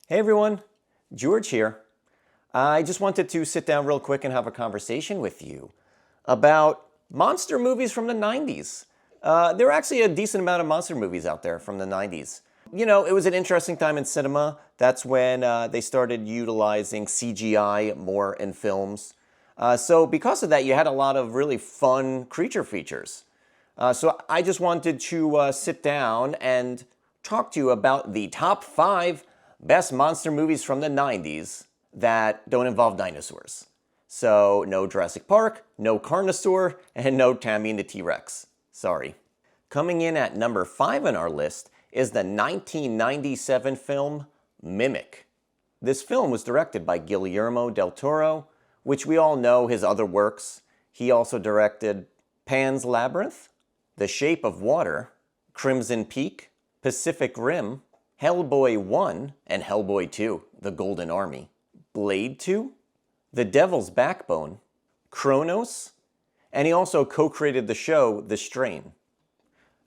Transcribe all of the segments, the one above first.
Hey everyone, George here. I just wanted to sit down real quick and have a conversation with you about monster movies from the 90s. There are actually a decent amount of monster movies out there from the 90s. You know, it was an interesting time in cinema. That's when they started utilizing CGI more in films. So because of that, you had a lot of really fun creature features. So I just wanted to sit down and talk to you about the top 5 best monster movies from the 90s that don't involve dinosaurs. So no Jurassic Park, no Carnosaur, and no Tammy and the T-Rex. Sorry. Coming in at number 5 on our list is the 1997 film Mimic. This film was directed by Guillermo del Toro, which we all know his other works. He also directed Pan's Labyrinth, The Shape of Water, Crimson Peak, Pacific Rim, Hellboy 1 and Hellboy 2, The Golden Army, Blade 2, The Devil's Backbone, Kronos, and he also co-created the show The Strain.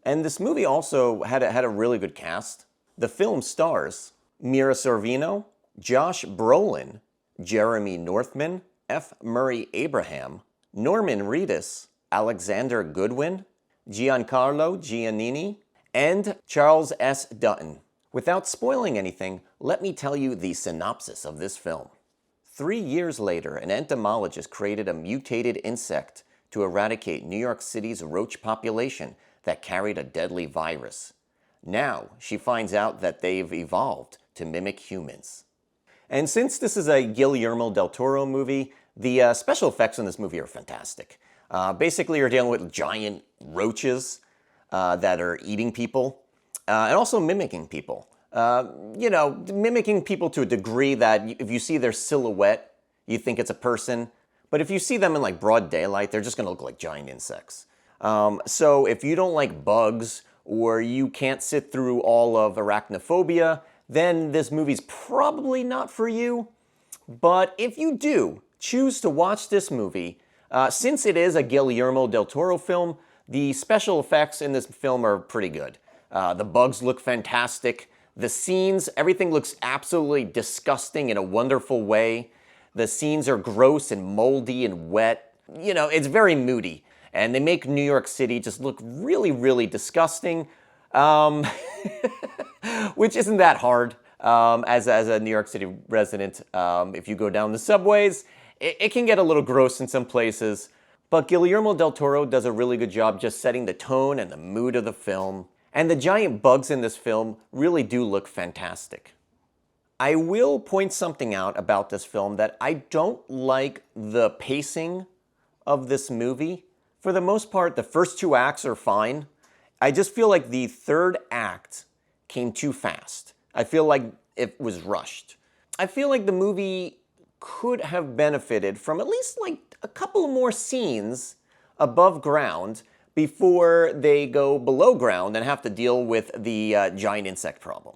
And this movie also had a really good cast. The film stars Mira Sorvino, Josh Brolin, Jeremy Northman, F. Murray Abraham, Norman Reedus, Alexander Goodwin, Giancarlo Giannini, and Charles S. Dutton. Without spoiling anything, let me tell you the synopsis of this film. 3 years later, an entomologist created a mutated insect to eradicate New York City's roach population that carried a deadly virus. Now, she finds out that they've evolved to mimic humans. And since this is a Guillermo del Toro movie, the special effects in this movie are fantastic. Basically, you're dealing with giant roaches that are eating people. And also mimicking people. Mimicking people to a degree that if you see their silhouette, you think it's a person. But if you see them in like broad daylight, they're just going to look like giant insects. So if you don't like bugs or you can't sit through all of arachnophobia, then this movie's probably not for you. But if you do choose to watch this movie, since it is a Guillermo del Toro film, the special effects in this film are pretty good. The bugs look fantastic. The scenes, everything looks absolutely disgusting in a wonderful way. The scenes are gross and moldy and wet. You know, it's very moody. And they make New York City just look really, really disgusting. Which isn't that hard as a New York City resident. If you go down the subways, it can get a little gross in some places. But Guillermo del Toro does a really good job just setting the tone and the mood of the film. And the giant bugs in this film really do look fantastic. I will point something out about this film that I don't like the pacing of this movie. For the most part, the first 2 acts are fine. I just feel like the third act came too fast. I feel like it was rushed. I feel like the movie could have benefited from at least like a couple more scenes above ground before they go below ground and have to deal with the giant insect problem.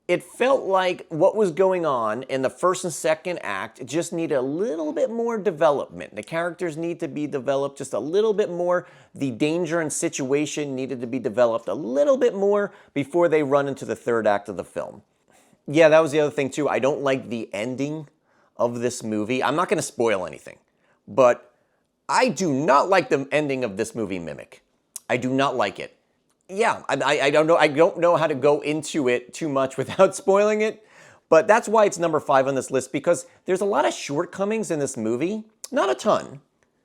It felt like what was going on in the first and second act just needed a little bit more development. The characters need to be developed just a little bit more. The danger and situation needed to be developed a little bit more before they run into the third act of the film. Yeah, that was the other thing too. I don't like the ending of this movie. I'm not going to spoil anything, but I do not like the ending of this movie, Mimic. I do not like it. Yeah, I don't know. I don't know how to go into it too much without spoiling it, but that's why it's number 5 on this list, because there's a lot of shortcomings in this movie. Not a ton,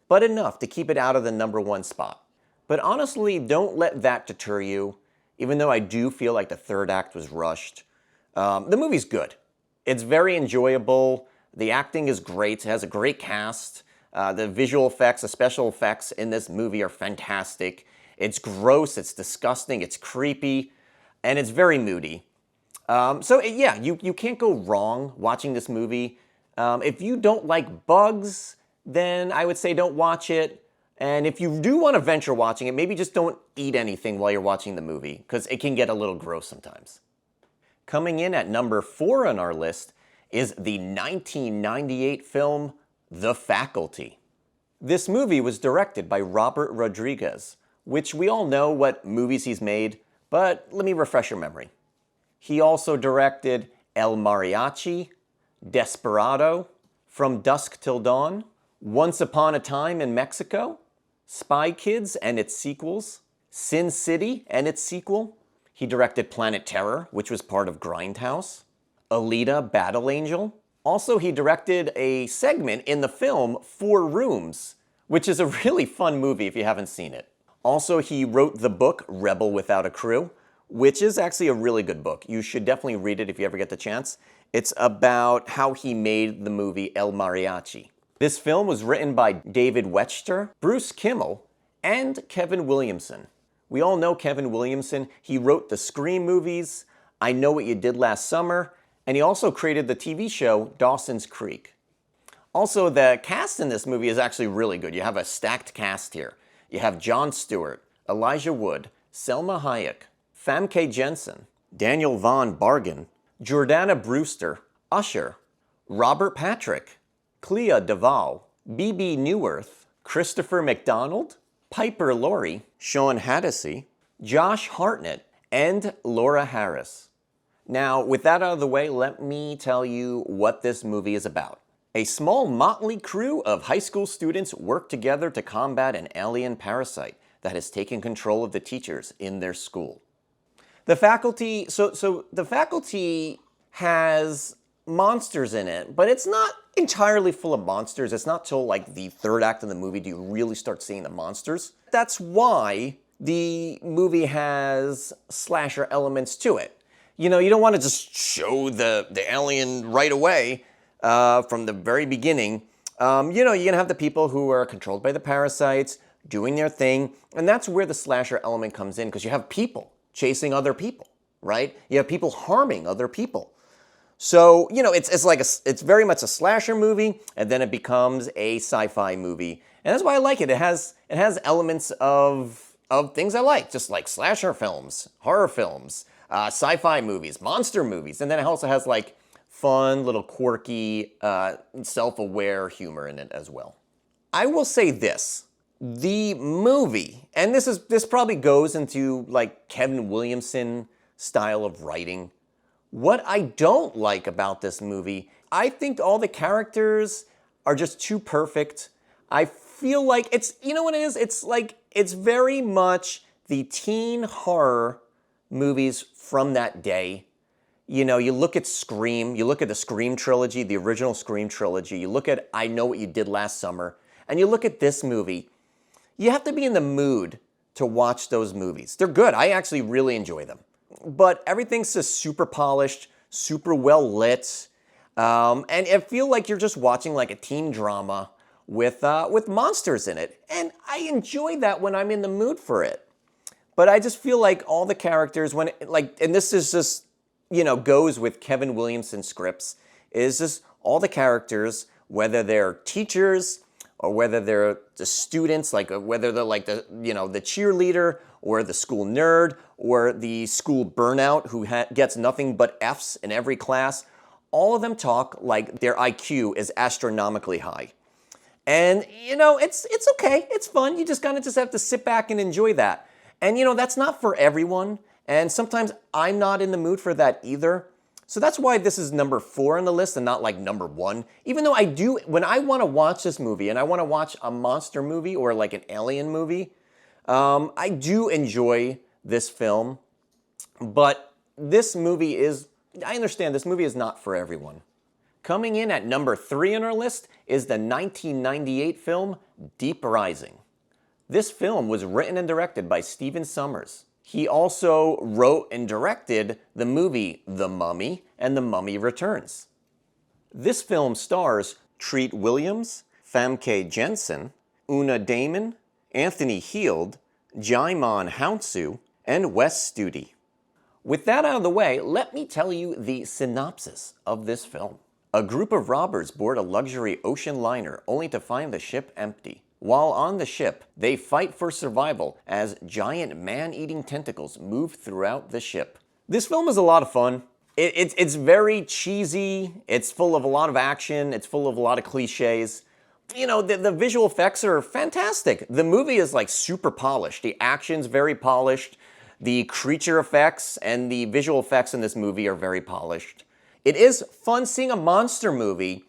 but enough to keep it out of the number 1 spot. But honestly, don't let that deter you, even though I do feel like the third act was rushed. The movie's good. It's very enjoyable. The acting is great. It has a great cast. The visual effects, the special effects in this movie are fantastic. It's gross, it's disgusting, it's creepy, and it's very moody. Yeah, you can't go wrong watching this movie. If you don't like bugs, then I would say don't watch it. And if you do want to venture watching it, maybe just don't eat anything while you're watching the movie, because it can get a little gross sometimes. Coming in at number 4 on our list is the 1998 film The Faculty. This movie was directed by Robert Rodriguez, which we all know what movies he's made, but let me refresh your memory. He also directed El Mariachi, Desperado, From Dusk Till Dawn, Once Upon a Time in Mexico, Spy Kids and its sequels, Sin City and its sequel. He directed Planet Terror, which was part of Grindhouse, Alita: Battle Angel. Also, he directed a segment in the film Four Rooms, which is a really fun movie if you haven't seen it. Also, he wrote the book Rebel Without a Crew, which is actually a really good book. You should definitely read it if you ever get the chance. It's about how he made the movie El Mariachi. This film was written by David Wechter, Bruce Kimmel, and Kevin Williamson. We all know Kevin Williamson. He wrote the Scream movies, I Know What You Did Last Summer, and he also created the TV show Dawson's Creek. Also, the cast in this movie is actually really good. You have a stacked cast here. You have Jon Stewart, Elijah Wood, Selma Hayek, Famke Jensen, Daniel Von Bargen, Jordana Brewster, Usher, Robert Patrick, Clea Duvall, BB Newirth, Christopher McDonald, Piper Laurie, Sean Hattasey, Josh Hartnett, and Laura Harris. Now, with that out of the way, let me tell you what this movie is about. A small motley crew of high school students work together to combat an alien parasite that has taken control of the teachers in their school. The faculty, so the faculty has monsters in it, but it's not entirely full of monsters. It's not till like the third act of the movie do you really start seeing the monsters. That's why the movie has slasher elements to it. You know, you don't want to just show the alien right away from the very beginning. You know, you're going to have the people who are controlled by the parasites doing their thing, and that's where the slasher element comes in, because you have people chasing other people, right? You have people harming other people. So, you know, it's very much a slasher movie, and then it becomes a sci-fi movie. And that's why I like it. It has elements of things I like, just like slasher films, horror films, sci-fi movies, monster movies. And then it also has like fun, little quirky, self-aware humor in it as well. I will say this. The movie, and this probably goes into like Kevin Williamson style of writing. What I don't like about this movie, I think all the characters are just too perfect. I feel like it's, you know what it is? It's like, it's very much the teen horror movies from that day. You know, you look at Scream, you look at the Scream trilogy, the original Scream trilogy, you look at I Know What You Did Last Summer, and you look at this movie. You have to be in the mood to watch those movies. They're good. I actually really enjoy them. But everything's just super polished, super well lit, and I feel like you're just watching like a teen drama with monsters in it. And I enjoy that when I'm in the mood for it. But I just feel like all the characters, and this is just, you know, goes with Kevin Williamson scripts, is just all the characters, whether they're teachers or whether they're the students, like whether they're like the cheerleader or the school nerd or the school burnout who gets nothing but Fs in every class, all of them talk like their IQ is astronomically high. And, you know, it's okay. It's fun. You just kind of just have to sit back and enjoy that. And, you know, that's not for everyone. And sometimes I'm not in the mood for that either. So that's why this is number 4 on the list and not like number 1. Even though I do, when I want to watch this movie and I want to watch a monster movie or like an alien movie, I do enjoy this film. But this movie is, I understand this movie is not for everyone. Coming in at number 3 on our list is the 1998 film Deep Rising. This film was written and directed by Stephen Sommers. He also wrote and directed the movie The Mummy and The Mummy Returns. This film stars Treat Williams, Famke Jensen, Una Damon, Anthony Heald, Jaimon Hounsou, and Wes Studi. With that out of the way, let me tell you the synopsis of this film. A group of robbers board a luxury ocean liner only to find the ship empty. While on the ship, they fight for survival as giant man-eating tentacles move throughout the ship. This film is a lot of fun. It's very cheesy. It's full of a lot of action. It's full of a lot of cliches. You know, the visual effects are fantastic. The movie is like super polished. The action's very polished. The creature effects and the visual effects in this movie are very polished. It is fun seeing a monster movie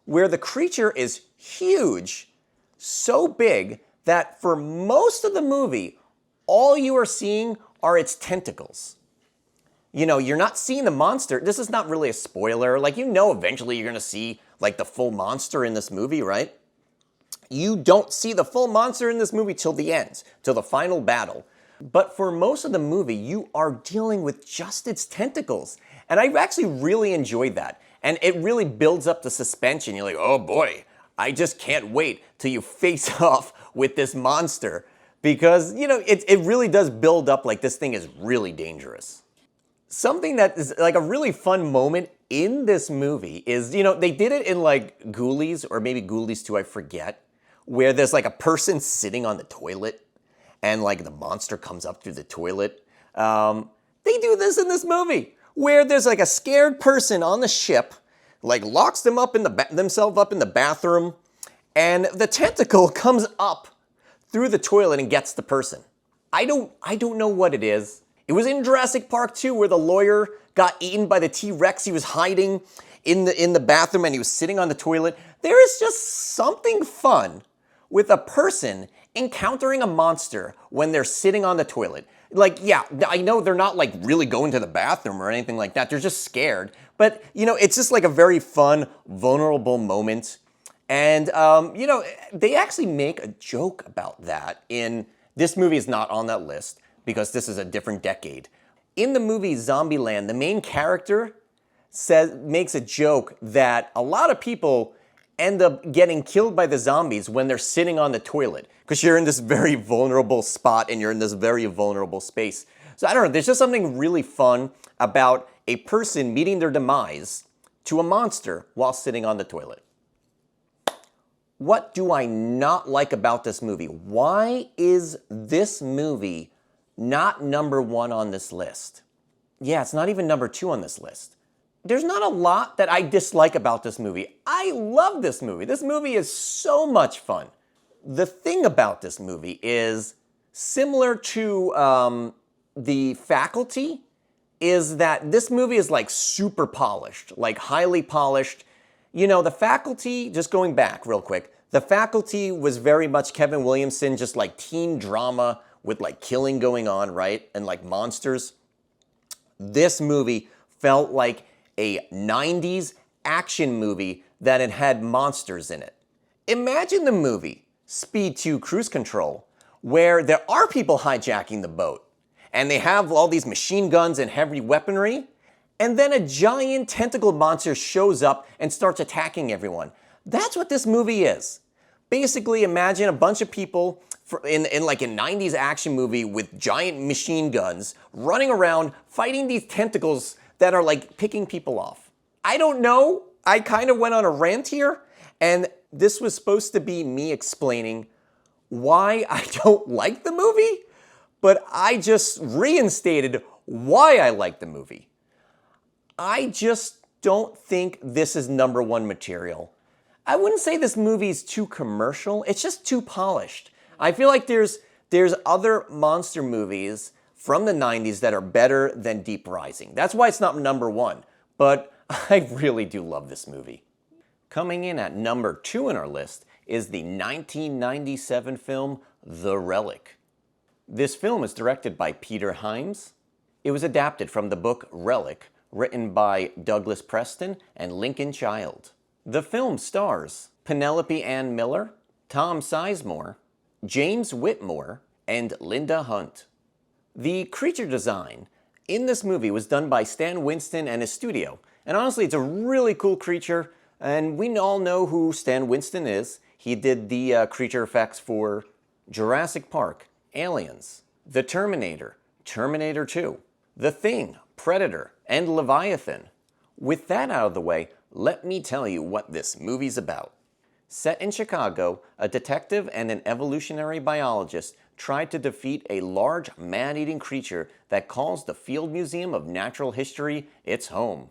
where the creature is huge, so big that for most of the movie, all you are seeing are its tentacles. You know, you're not seeing the monster. This is not really a spoiler. Like, you know, eventually you're going to see, like, the full monster in this movie, right? You don't see the full monster in this movie till the end, till the final battle. But for most of the movie, you are dealing with just its tentacles. And I actually really enjoyed that. And it really builds up the suspension. You're like, oh boy, I just can't wait till you face off with this monster. Because, you know, it really does build up like this thing is really dangerous. Something that is like a really fun moment in this movie is, you know, they did it in like Ghoulies, or maybe Ghoulies 2, I forget, where there's like a person sitting on the toilet and like the monster comes up through the toilet. They do this in this movie where there's like a scared person on the ship, like locks them up in themselves up in the bathroom, and the tentacle comes up through the toilet and gets the person. I don't know what it is. It was in Jurassic Park 2 where the lawyer got eaten by the T-Rex. He was hiding in the bathroom and he was sitting on the toilet. There is just something fun with a person encountering a monster when they're sitting on the toilet. Like, yeah, I know they're not like really going to the bathroom or anything like that. They're just scared. But, you know, it's just like a very fun, vulnerable moment. And, you know, they actually make a joke about that in, this movie is not on that list because this is a different decade. In the movie Zombieland, the main character makes a joke that a lot of people end up getting killed by the zombies when they're sitting on the toilet because you're in this very vulnerable spot and you're in this very vulnerable space. So I don't know, there's just something really fun about a person meeting their demise to a monster while sitting on the toilet. What do I not like about this movie? Why is this movie not number 1 on this list? Yeah, it's not even number 2 on this list. There's not a lot that I dislike about this movie. I love this movie. This movie is so much fun. The thing about this movie is similar to The Faculty, is that this movie is like super polished, like highly polished. You know, The Faculty, just going back real quick, The Faculty was very much Kevin Williamson, just like teen drama with like killing going on, right? And like monsters. This movie felt like a 90s action movie that had monsters in it. Imagine the movie Speed 2 Cruise Control, where there are people hijacking the boat, and they have all these machine guns and heavy weaponry, and then a giant tentacle monster shows up and starts attacking everyone. That's what this movie is. Basically, imagine a bunch of people in like a 90s action movie with giant machine guns running around fighting these tentacles that are like picking people off. I don't know. I kind of went on a rant here, and this was supposed to be me explaining why I don't like the movie, but I just reinstated why I like the movie. I just don't think this is number 1 material. I wouldn't say this movie is too commercial. It's just too polished. I feel like there's other monster movies from the 90s that are better than Deep Rising. That's why it's not number 1. But I really do love this movie. Coming in at number 2 in our list is the 1997 film The Relic. This film is directed by Peter Hyams. It was adapted from the book Relic, written by Douglas Preston and Lincoln Child. The film stars Penelope Ann Miller, Tom Sizemore, James Whitmore, and Linda Hunt. The creature design in this movie was done by Stan Winston and his studio. And honestly, it's a really cool creature, and we all know who Stan Winston is. He did the creature effects for Jurassic Park, Aliens, The Terminator, Terminator 2, The Thing, Predator, and Leviathan. With that out of the way, let me tell you what this movie's about. Set in Chicago, a detective and an evolutionary biologist tried to defeat a large man-eating creature that calls the Field Museum of Natural History its home.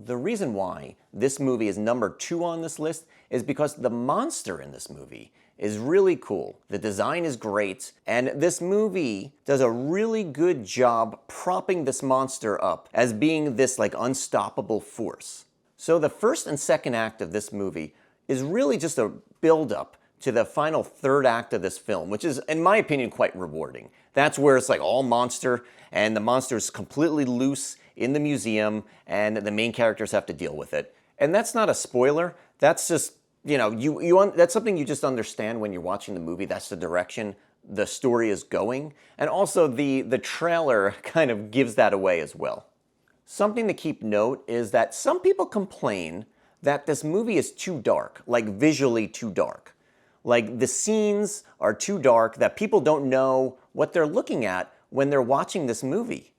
The reason why this movie is number 2 on this list is because the monster in this movie is really cool. The design is great, and this movie does a really good job propping this monster up as being this like unstoppable force. So the first and second act of this movie is really just a build-up to the final third act of this film, which is, in my opinion, quite rewarding. That's where it's like all monster, and the monster is completely loose in the museum, and the main characters have to deal with it. And that's not a spoiler. That's just, you know, that's something you just understand when you're watching the movie. That's the direction the story is going. And also the trailer kind of gives that away as well. Something to keep note is that some people complain that this movie is too dark, like visually too dark. Like the scenes are too dark that people don't know what they're looking at when they're watching this movie.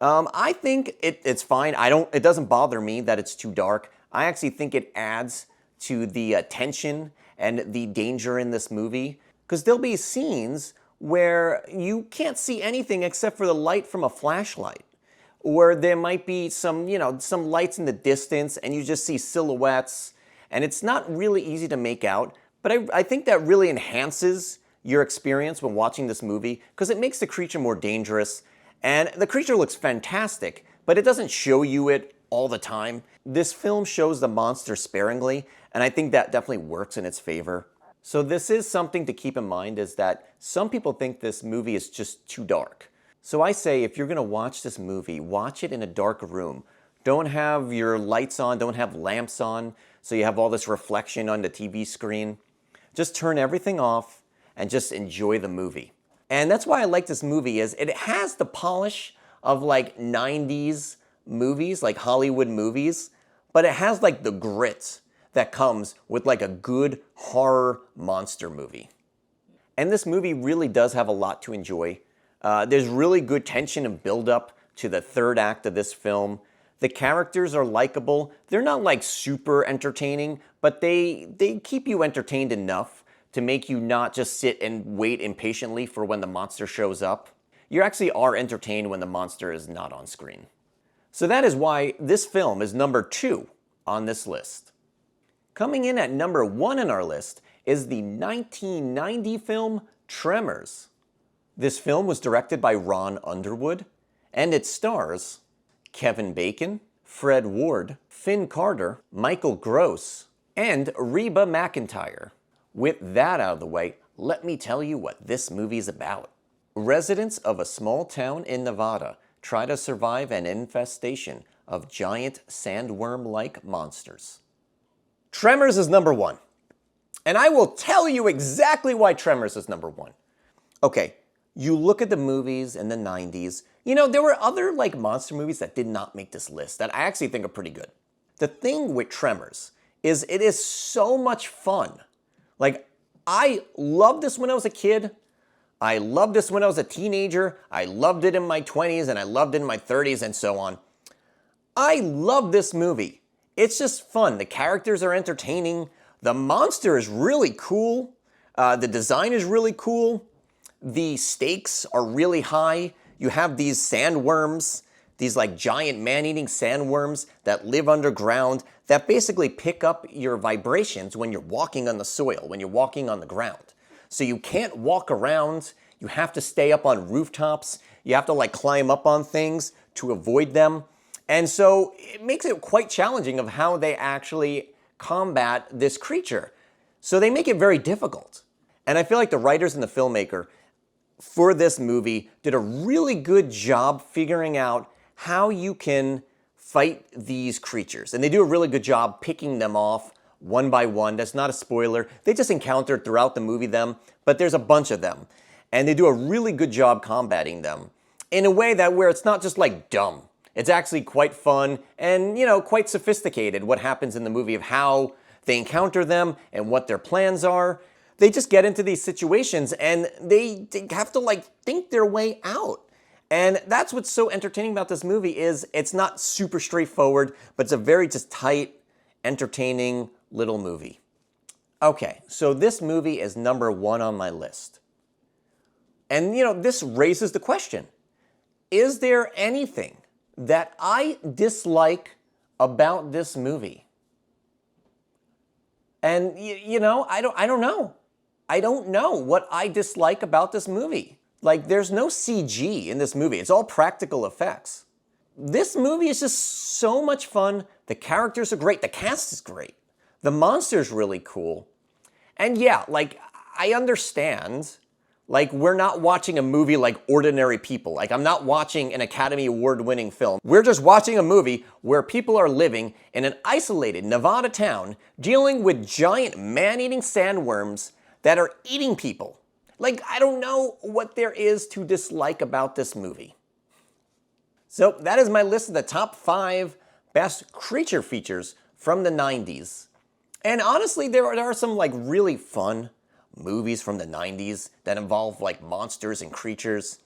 I think it's fine. It doesn't bother me that it's too dark. I actually think it adds to the tension and the danger in this movie, because there'll be scenes where you can't see anything except for the light from a flashlight, or there might be some lights in the distance and you just see silhouettes, and it's not really easy to make out. But I think that really enhances your experience when watching this movie, because it makes the creature more dangerous. And the creature looks fantastic, but it doesn't show you it all the time. This film shows the monster sparingly, and I think that definitely works in its favor. So this is something to keep in mind, is that some people think this movie is just too dark. So I say, if you're going to watch this movie, watch it in a dark room. Don't have your lights on, don't have lamps on, so you have all this reflection on the TV screen. Just turn everything off and just enjoy the movie. And that's why I like this movie, is it has the polish of like 90s movies, like Hollywood movies, but it has like the grit that comes with like a good horror monster movie. And this movie really does have a lot to enjoy. There's really good tension and build-up to the third act of this film. The characters are likable. They're not like super entertaining, but they keep you entertained enough to make you not just sit and wait impatiently for when the monster shows up. You actually are entertained when the monster is not on screen. So that is why this film is number 2 on this list. Coming in at number 1 in our list is the 1990 film Tremors. This film was directed by Ron Underwood, and it stars Kevin Bacon, Fred Ward, Finn Carter, Michael Gross, and Reba McEntire. With that out of the way, let me tell you what this movie's about. Residents of a small town in Nevada try to survive an infestation of giant sandworm-like monsters. Tremors is number 1. And I will tell you exactly why Tremors is number 1. Okay, you look at the movies in the 90s, you know, there were other like monster movies that did not make this list that I actually think are pretty good. The thing with Tremors is it is so much fun. Like, I loved this when I was a kid. I loved this when I was a teenager. I loved it in my 20s, and I loved it in my 30s, and so on. I love this movie. It's just fun. The characters are entertaining. The monster is really cool. The design is really cool. The stakes are really high. You have these sandworms, these like giant man-eating sandworms that live underground that basically pick up your vibrations when you're walking on the soil, when you're walking on the ground. So you can't walk around. You have to stay up on rooftops. You have to like climb up on things to avoid them. And so it makes it quite challenging of how they actually combat this creature. So they make it very difficult. And I feel like the writers and the filmmaker for this movie did a really good job figuring out how you can fight these creatures. And they do a really good job picking them off one by one. That's not a spoiler. They just encountered throughout the movie them, but there's a bunch of them. And they do a really good job combating them in a way that where it's not just like dumb. It's actually quite fun and, you know, quite sophisticated what happens in the movie of how they encounter them and what their plans are. They just get into these situations and they have to like think their way out. And that's what's so entertaining about this movie is it's not super straightforward, but it's a very just tight, entertaining little movie. Okay, so this movie is number 1 on my list. And you know, this raises the question, is there anything that I dislike about this movie? And I don't know. I don't know what I dislike about this movie. Like, there's no CG in this movie. It's all practical effects. This movie is just so much fun. The characters are great. The cast is great. The monster's really cool. And yeah, like, I understand, like, we're not watching a movie like Ordinary People. Like, I'm not watching an Academy Award-winning film. We're just watching a movie where people are living in an isolated Nevada town dealing with giant man-eating sandworms that are eating people. Like, I don't know what there is to dislike about this movie. So that is my list of the top 5 best creature features from the 90s. And honestly, there are some like really fun movies from the 90s that involve like monsters and creatures.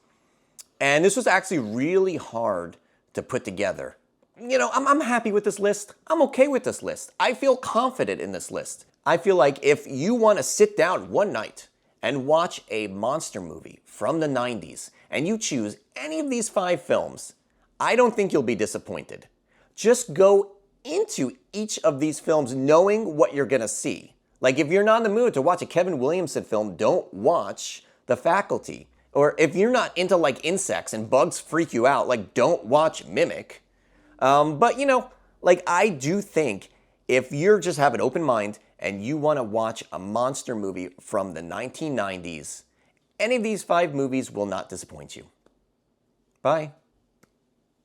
And this was actually really hard to put together. I'm happy with this list. I'm okay with this list. I feel confident in this list. I feel like if you want to sit down one night and watch a monster movie from the 90s, and you choose any of these 5 films, I don't think you'll be disappointed. Just go into each of these films knowing what you're gonna see. Like, if you're not in the mood to watch a Kevin Williamson film, don't watch The Faculty. Or if you're not into like insects and bugs freak you out, like, don't watch Mimic. But like, I do think if you're just have an open mind and you want to watch a monster movie from the 1990s, any of these 5 movies will not disappoint you. Bye.